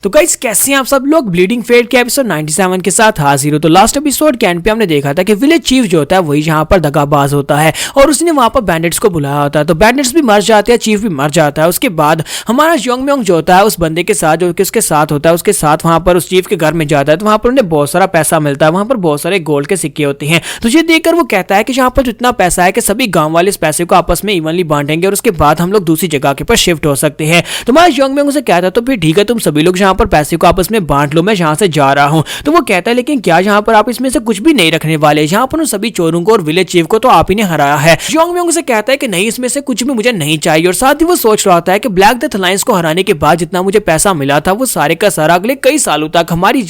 तो गाइस कैसे हैं आप सब लोग। ब्लीडिंग फेट के एपिसोड 97 के साथ हाजिर हो। तो लास्ट एपिसोड के एंड पे हमने देखा था कि विलेज चीफ जो होता है वही यहाँ पर दगाबाज होता है और उसने वहां पर बैंडिट्स को बुलाया होता है। तो बैंडिट्स भी मर जाते हैं, चीफ भी मर जाता है। उसके बाद हमारा योंग म्योंग जो होता है उस बंदे के साथ जो कि उसके साथ होता है उसके साथ वहां पर उस चीफ के घर में जाता है। तो वहां पर उन्हें बहुत सारा पैसा मिलता है, वहां पर बहुत सारे गोल्ड के सिक्के होते हैं। तो ये देखकर वो कहता है कि यहाँ पर जितना पैसा है कि सभी गाँव वाले इस पैसे को आपस में इवनली बांटेंगे और उसके बाद हम लोग दूसरी जगह के पर शिफ्ट हो सकते हैं। तो हमारा योंग म्योंग उसे कहता है तो फिर ठीक है, तुम सभी लोग यहाँ पर पैसे को आपस में बांट लो, मैं यहाँ से जा रहा हूँ। तो वो कहता है लेकिन क्या यहाँ पर आप इसमें से कुछ भी नहीं रखने वाले, यहाँ पर उन सभी चोरों को और विलेज चीफ को तो आप ही ने हराया है। योंग म्योंग से कहता है कि नहीं, इसमें से कुछ भी मुझे नहीं चाहिए। और साथ ही वो सोच रहा होता है कि ब्लैक डेथ अलायंस को हराने के बाद जितना मुझे पैसा मिला था वो सारे का सारा अगले कई सालों तक हमारी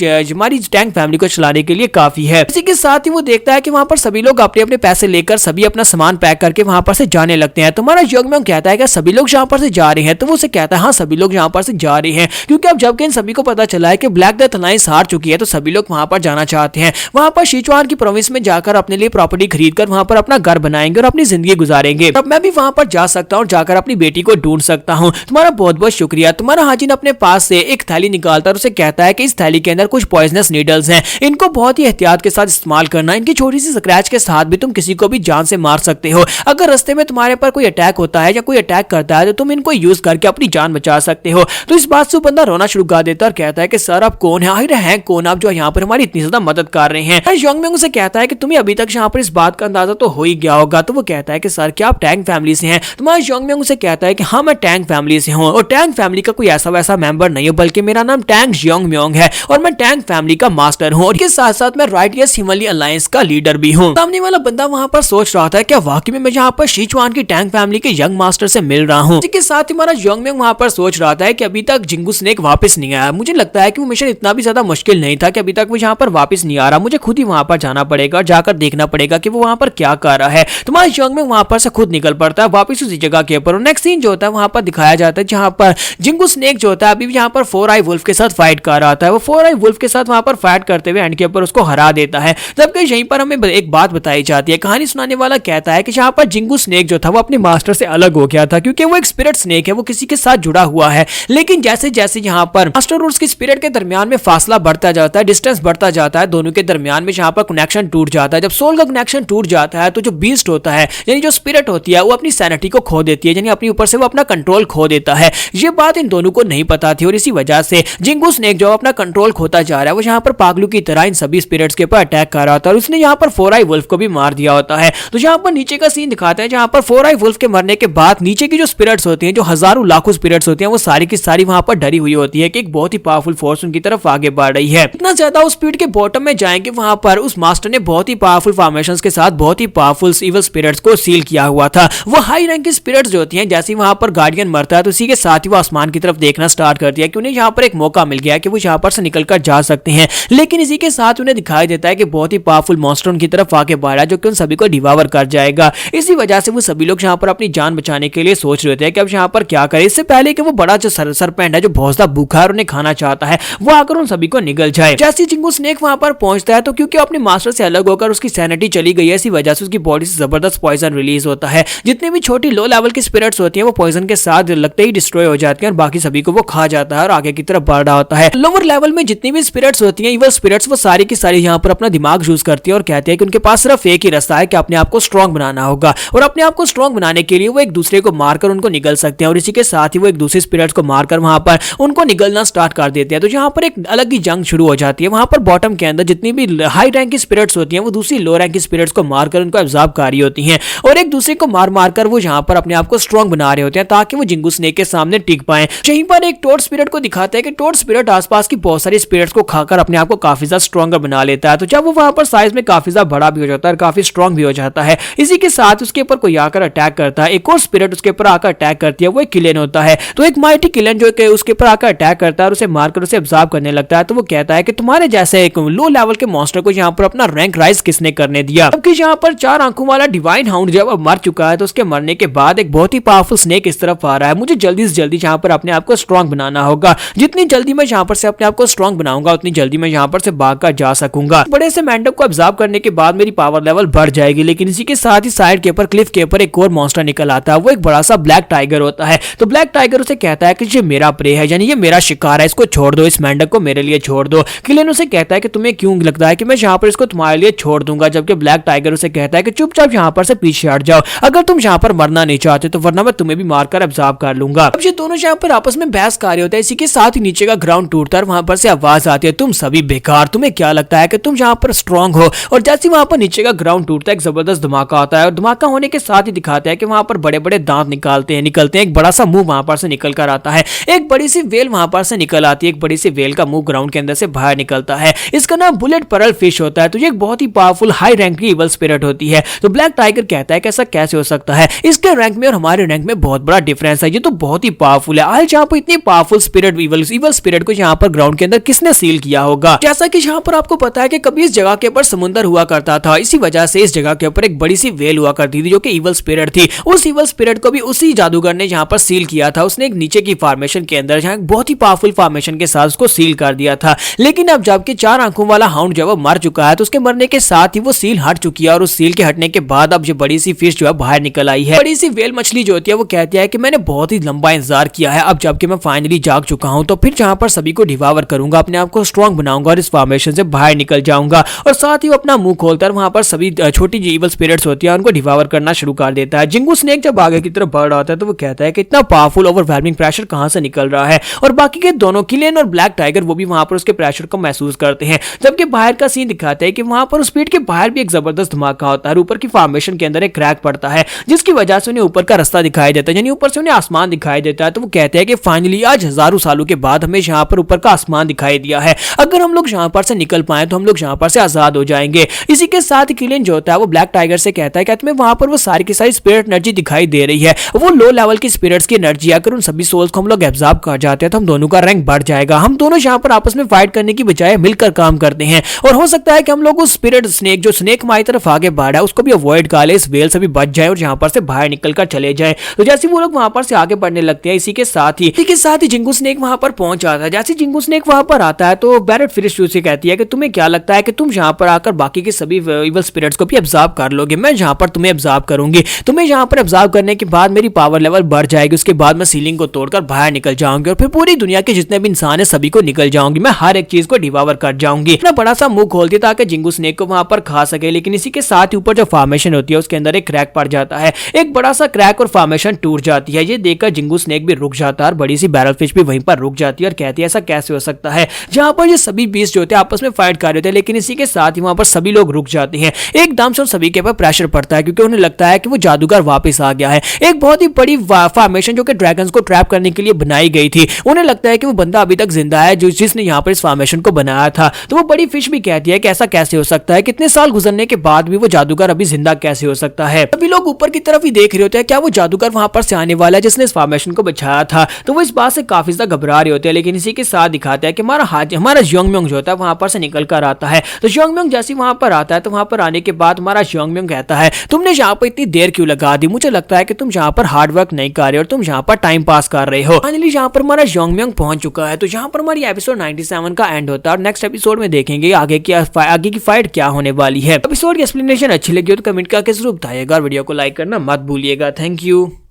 टैंक फैमिली को चलाने के लिए काफी है। इसी के साथ ही वो देखता है कि वहां पर सभी लोग अपने अपने पैसे लेकर सभी अपना सामान पैक करके वहां पर से जाने लगते हैं। तुम्हारा योंग म्योंग कहता है कि सभी लोग यहाँ पर से जा रहे हैं। तो वो उसे कहता है हाँ, सभी लोग यहाँ पर से जा रहे हैं, क्योंकि अब जबकि इन सभी को पता चला है कि ब्लैक डेथ अलायंस हार चुकी है तो सभी लोग वहां पर जाना चाहते हैं। वहां पर सिचुआन की प्रोविंस में जाकर अपने लिए प्रॉपर्टी खरीदकर वहां पर अपना घर बनाएंगे और अपनी जिंदगी गुजारेंगे। अब मैं भी वहां पर जा सकता हूँ, जाकर अपनी बेटी को ढूंढ सकता हूँ। तुम्हारा बहुत बहुत शुक्रिया। तुम्हारा हाजिन अपने पास से एक थैली निकालता और उसे कहता है कि इस थैली के अंदर कुछ पॉइजनस नीडल्स हैं, इनको बहुत ही एहतियात के साथ इस्तेमाल करना। इनकी छोटी सी स्क्रैच के साथ भी तुम किसी को भी जान से मार सकते हो। अगर रास्ते में तुम्हारे पर कोई अटैक होता है या कोई अटैक करता है तो तुम इनको यूज करके अपनी जान बचा सकते हो। तो इस बात से वो बंदा रोना शुरू कर देता है और कहता है कि सर आप कौन है, आखिर हैं कौन आप जो यहाँ पर हमारी इतनी ज्यादा मदद कर रहे हैं। योंग म्योंग से कहता है कि तुम्हें अभी तक यहाँ पर इस बात का अंदाजा तो हो ही गया होगा। तो वो कहता है कि सर क्या आप टैंक फैमिली से हैं। तुम्हारा योंग म्योंग से कहता है कि हाँ मैं टैंक फैमिली से हूँ और टैंक फैमिली का कोई ऐसा वैसा मेंबर नहीं हो, बल्कि मेरा नाम टैंक योंग म्योंग है और मैं टैंक फैमिली का मास्टर हूँ और इसके साथ साथ मैं राइटियस हिमालय अलायंस का लीडर भी हूँ। सामने वाला बंदा वहां पर सोच रहा था क्या वाकई में मैं यहाँ पर सिचुआन की टैंक फैमिली के यंग मास्टर से मिल रहा हूँ। इसके साथ ही हमारा योंग म्योंग वहां पर सोच रहा था कि अभी तक जिंगू स्नेक वापस नहीं आया। मुझे लगता है कि वो मिशन इतना भी ज्यादा मुश्किल नहीं था कि अभी तक वो यहाँ पर वापस नहीं आ रहा। मुझे खुद ही वहां पर जाना पड़ेगा और जाकर देखना पड़ेगा कि वो वहां पर क्या कर रहा है। तुम्हारा योंग म्योंग वहां पर से खुद निकल पड़ता है वापस उसी जगह के ऊपर। नेक्स्ट सीन जो होता है वहां पर दिखाया जाता है जहां पर जिंगू स्नेक जो होता है अभी यहाँ पर 4 आई वुल्फ के साथ फाइट कर रहा था। वो 4 आई वुल्फ के साथ वहां पर फाइट करते हुए एंड के ऊपर उसको हरा देता है। जबकि यहीं पर हमें एक बात बताई जाती है, कहानी सुनाने वाला कहता है कि यहाँ पर जिंगू स्नेक जो था वो अपने मास्टर से अलग हो गया था, क्योंकि वो एक स्पिरिट स्नेक है, वो किसी के साथ जुड़ा हुआ है। लेकिन जैसे जैसे यहाँ पर मास्टर और उसकी स्पिरिट के दरमियान में फासला बढ़ता जाता है, डिस्टेंस बढ़ता जाता है, दोनों के दरमियान में यहाँ पर कनेक्शन टूट जाता है। जब सोल का कनेक्शन टूट जाता है तो जो बीस्ट होता है यानी जो स्पिरिट होती है वो अपनी सैनिटी को खो देती है, यानी अपने ऊपर से वो अपना कंट्रोल खो देता है। ये बात इन दोनों को नहीं पता थी और इसी वजह से जिंगू स्नेक जो अपना कंट्रोल खोता जा रहा है वो यहाँ पर पागलू की तरह इन सभी स्पिरिट्स के ऊपर अटैक कर रहा था और उसने यहाँ पर 4 आई वुल्फ को भी मार दिया होता है। तो यहाँ पर नीचे का सीन दिखाते हैं जहाँ पर 4 आई वुल्फ के मरने के बाद नीचे की जो स्पिरिट्स होती हैं, जो हजारों लाखों स्पिरिट्स होती हैं, वो सारी की सारी वहां पर डरी हुई होती है कि एक बहुत ही पावरफुल फोर्स उनकी तरफ आगे बढ़ रही है। इतना ज्यादा उस स्पीड के बॉटम में जाएंगे वहां पर उस मास्टर ने बहुत ही पावरफुल फॉर्मेशंस के साथ बहुत ही पावरफुल इविल स्पिरिट्स को सील किया हुआ था। वो हाई रैंक की स्पिरिट्स जो होती हैं, जैसे वहां पर गार्डियन मरता है तो उसी के साथ ही वो आसमान की तरफ देखना स्टार्ट कर दिया कि उन्हें यहाँ पर एक मौका मिल गया कि वो यहाँ पर से निकलकर जा सकते हैं। लेकिन इसी के साथ उन्हें दिखाई देता है कि बहुत ही पावरफुल मॉन्स्टर उनकी तरफ आगे बढ़ रहा है जो कि उन सभी को डिवावर कर जाएगा। इसी वजह से वो सभी लोग यहाँ पर अपनी जान बचाने के लिए सोच रहे थे कि अब यहाँ पर क्या करें, इससे पहले कि वो बड़ा जो सरपेंट है जो बहुत ज्यादा भूखा है और उन्हें खाना चाहता है वो आकर उन सभी को निगल जाए। जैसे जिंगू स्नेक वहां पर पहुंचता है तो क्योंकि अपने मास्टर से अलग होकर उसकी सैनिटी चली गई है, इसी वजह से उसकी बॉडी से जबरदस्त पॉइजन रिलीज होता है। जितनी भी छोटी लो लेवल की स्पिरिट्स होती हैं वो पॉइजन के साथ लगते ही डिस्ट्रॉय हो जाती हैं और बाकी सभी को वो खा जाता है और आगे की तरफ बढ़ रहा होता है। लोअर लेवल में जितनी भी स्पिरिट्स होती हैं, इविल स्पिरिट्स, वो सारी की सारी यहाँ पर अपना दिमाग यूज करती है और कहती है कि उनके पास सिर्फ एक ही रास्ता है कि अपने आप को स्ट्रॉन्ग बनाना होगा और अपने आप को स्ट्रॉन्ग बनाने के लिए वो एक दूसरे को मारकर उनको निगल सकते हैं और इसी के साथ ही वो एक दूसरे स्पिरिट्स को मारकर वहां पर उनको निगलना स्टार्ट कर देते हैं। तो यहाँ पर एक अलग ही जंग शुरू हो जाती है। वहां पर बॉटम के अंदर जितनी भी हाई रैंक की स्पिरिट्स होती हैं वो दूसरी लो रैंक की स्पिरिट्स को मारकर उनको एब्जॉर्ब कर रही होती हैं और एक दूसरे को मार मारकर वो यहाँ पर अपने आप को स्ट्रॉन्ग बना रहे होते हैं ताकि वो जिंगू स्नेक के सामने टिक पाए। यहीं पर एक टोड स्पिरिट को दिखाता है कि टोड स्पिरिट आसपास की बहुत सारी स्पिरिट्स को खाकर अपने आप को काफी ज्यादा स्ट्रॉन्गर बना लेता है। तो जब वो वहां पर साइज में काफी ज्यादा बड़ा भी हो जाता है और काफी स्ट्रॉन्ग भी हो जाता है, इसी के साथ उसके ऊपर कोई आकर अटैक करता है। एक और स्पिरिट उसके ऊपर आकर अटैक करती है, वो एक किलेन होता है। तो एक माइटी किलेन जो कि उसके ऊपर आकर अटैक करता है और उसे मारकर उसे एब्जॉर्ब करने लगता है। तो वो कहता है कि तुम्हारे जैसे एक लो लेवल के मॉन्स्टर को यहाँ पर अपना रैंक राइज किसने करने दिया। जबकि यहाँ पर 4 आंखों वाला डिवाइन हाउंड जब अब मर चुका है तो उसके मरने के बाद एक बहुत ही पावरफुल स्नेक इस तरफ आ रहा है। मुझे जल्दी से जल्दी यहाँ पर अपने आप को स्ट्रॉन्ग बनाना होगा। जितनी जल्दी मैं यहाँ पर से अपने आप को स्ट्रॉन्ग बनाऊंगा उतनी जल्दी मैं यहाँ पर से भागकर जा सकूंगा। बड़े से मेंढक को एब्जॉर्ब करने के बाद मेरी पावर लेवल बढ़ जाएगी। लेकिन इसी के साथ ही साइड के ऊपर क्लिफ के ऊपर एक और मॉन्स्टर निकल आता है। वो एक बड़ा सा ब्लैक टाइगर होता है। तो ब्लैक टाइगर उसे कहता है कि ये मेरा प्रे है, यानी ये मेरा शिकार है, इसको छोड़ दो, इस मेंढक को मेरे लिए छोड़ दो। किलियन उसे कहता है कि तुम्हें क्यों लगता है कि मैं यहाँ पर इसको तुम्हारे लिए छोड़ दूंगा, जबकि ब्लैक टाइगर उसे कहता है कि चुपचाप यहाँ पर से पीछे हट जाओ, अगर तुम यहाँ पर मरना नहीं चाहते तो, वरना मैं तुम्हें भी मारकर एब्जॉर्ब कर लूंगा। अब ये दोनों यहाँ पर आपस में बहस कर रहे होते हैं। इसी के साथ ही नीचे का ग्राउंड टूटता है, वहां पर से आवाज आती है, तुम सभी बेकार, तुम्हें क्या लगता है कि तुम यहाँ पर स्ट्रांग हो। और जैसे वहां पर नीचे का ग्राउंड टूटता है, एक जबरदस्त धमाका आता है और धमाका होने के साथ ही दिखाता है कि वहां पर बड़े बड़े दांत निकलते हैं, एक बड़ा सा मुंह वहां पर से निकल कर आता है, एक बड़ी सी वेल वहां पर से निकल आती है, एक बड़ी सी वेल का मुंह ग्राउंड के अंदर से बाहर निकलता है। इसका नाम बुलेट पर्ल फिश होता है। तो ये एक बहुत ही पावरफुल हाई रैंक की इवल स्पिरिट होती है। तो ब्लैक टाइगर कहता है कि ऐसा कैसे हो सकता है, इसके रैंक में और हमारे रैंक में बहुत बड़ा डिफरेंस है, ये तो बहुत ही पावरफुल है। आज यहाँ पर इतनी पावरफुल स्पिरिट इवल स्पिरिट को यहाँ पर ग्राउंड के अंदर किसने सील किया होगा। जैसा कि यहाँ पर आपको पता है कि कभी इस जगह के ऊपर समुद्र हुआ करता था, इसी वजह से इस जगह के ऊपर एक बड़ी सी वेल हुआ करती थी जो कि इवल स्पिरिट थी। उस इवल स्पिरिट को भी उसी जादूगर ने यहाँ पर सील किया था। उसने एक नीचे की फॉर्मेशन के अंदर जहाँ बहुत ही पावरफुल फॉर्मेशन के साथ उसको सील कर दिया था। लेकिन अब जबकि 4 आंखों वाला हाउंड जो है वो मर चुका है, तो उसके मरने के साथ ही वो सील हट चुकी है और उस सील के हटने के बाद अब ये बड़ी सी फिश जो है बाहर निकल आई है। बड़ी सी वेल मछली जो होती है वो कहती है कि मैंने बहुत ही लंबा इंतजार किया है, अब जबकि मैं फाइनली जाग चुका हूं, तो फिर जहां पर सभी को डिवावर करूंगा, अपने आप को स्ट्रांग बनाऊंगा और इस फॉर्मेशन से बाहर निकल जाऊंगा। और साथ ही वो अपना मुंह खोलता है, वहां पर सभी छोटी जो इवल स्पिरिट्स होती है उनको डिवावर करना शुरू कर देता है। जिंगू स्नेक जब आगे की तरफ बढ़ रहा होता है तो वो कहता है कि इतना पावरफुल ओवरवेलमिंग प्रेशर कहां से निकल रहा है। और बाकी के दोनों किलियन और ब्लैक टाइगर वो भी वहां पर उसके प्रेशर को महसूस करते हैं। जबकि बाहर का सीन दिखाता है कि वहां पर उस पेट के बाहर भी एक जबरदस्त धमाका होता है, ऊपर की फॉर्मेशन के अंदर एक क्रैक पड़ता है, जिसकी वजह से उन्हें ऊपर का रास्ता दिखाई देता है, यानी ऊपर से उन्हें आसमान दिखाई देता है। तो वो कहते हैं कि फाइनली आज हजारों सालों के बाद हमें यहाँ पर ऊपर का आसमान दिखाई दिया है, अगर हम लोग यहाँ पर से निकल पाए तो हम लोग यहाँ पर से आजाद हो जाएंगे। इसी के साथ किलियन जो होता है वो ब्लैक टाइगर से कहता है कि तुम्हें वहां पर वो सारी की सारी स्पिरिट एनर्जी दिखाई दे रही है, वो लो लेवल की स्पिरिट्स की एनर्जी, अगर उन सभी सोल्स को हम लोग एब्जॉर्ब कर जाते हैं तो हम दोनों का रैंक बढ़ जाएगा। हम दोनों यहाँ पर आपस में फाइट करने की बजाय मिलकर काम करते हैं और हो सकता है कि हम लोग उस स्पिरिट स्नेक जो स्नेक हमारी तरफ आगे बढ़ा है उसको भी अवॉइड कर ले, इस वेल से भी बच जाए और यहाँ पर से बाहर निकल कर चले जाए। तो जैसे वो लोग वहां पर से आगे बढ़ने लगते हैं, इसी के साथ ही जिंगू स्नेक वहां पर पहुंच जाता है। जैसे जिंगू स्नेक वहां पर आता है तो बैरेट फिश से कहती है कि तुम्हें क्या लगता है कि तुम यहाँ पर आकर बाकी के सभी इवल स्पिरिट्स को भी एब्जॉर्ब कर लोगे, मैं यहाँ पर तुम्हें एब्जॉर्ब करूंगी, तुम्हें यहाँ पर एब्जॉर्ब करने के बाद मेरी पावर लेवल बढ़ जाएगी, उसके बाद मैं सीलिंग को तोड़कर बाहर निकल जाऊंगी और फिर पूरी दुनिया के जितने भी इंसान है सभी को निकल जाऊंगी, मैं हर एक चीज को डिवावर कर जाऊंगी। अपना बड़ा सा मुंह खोलती ताकि जिंगू स्नेक को वहां पर खा सके, लेकिन इसी के साथ ही ऊपर जो फॉर्मेशन होती है उसके अंदर एक क्रैक पड़ जाता है, एक बड़ा सा क्रैक और फॉर्मेशन टूट जाती है। ये देखकर जिंगू स्नेक भी रुक जाता है और बड़ी सी बैरल फिश भी वहीं पर रुक जाती है और कहती है ऐसा कैसे हो सकता है, जहां पर ये सभी बीस्ट जो होते हैं आपस में फाइट कर रहे होते हैं, लेकिन इसी के साथ ही वहां पर सभी लोग रुक जाते हैं। एकदम से सभी के ऊपर प्रेशर पड़ता है क्योंकि उन्हें लगता है कि वो जादूगर वापस आ गया है। एक बहुत ही बड़ी फॉर्मेशन जो कि ड्रैगन्स को ट्रैप करने के लिए बनाई गई थी, उन्हें लगता है कि वो बंदा अभी तक जिंदा है जो जिसने यहाँ पर इस फॉर्मेशन को बनाया था। तो वो बड़ी फिश भी कहती है कि ऐसा कैसे हो सकता है, कितने साल गुजरने के बाद भी वो जादूगर अभी जिंदा कैसे हो सकता है। सभी लोग ऊपर की तरफ ही देख रहे होते हैं, क्या वो जादूगर वहां पर से आने वाला है जिसने इस फॉर्मेशन को बचाया था। तो वो इस बात से काफी ज्यादा घबरा रहे होते हैं, लेकिन इसी के साथ दिखाता है कि हमारा योंगम्योंग जो होता है वहां पर से निकल कर आता है। तो योंगम्योंग जैसे वहां पर आता है तो वहां पर आने के बाद हमारा योंगम्योंग कहता है तुमने यहाँ पर इतनी देर क्यों लगा दी, मुझे लगता है कि तुम यहाँ पर हार्ड वर्क नहीं कर रहे और तुम यहाँ पर टाइम पास कर रहे हो। फाइनली यहाँ पर हमारा योंगम्योंग पहुंच चुका है। तो यहाँ पर हमारी एपिसोड 97 का एंड होता है और नेक्स्ट एपिसोड में देखेंगे आगे की फाइट क्या होने वाली है। एपिसोड की एक्सप्लेनेशन अच्छी लगी हो तो कमेंट करके जरूर बताइएगा और वीडियो को लाइक करना मत भूलिएगा। Thank you.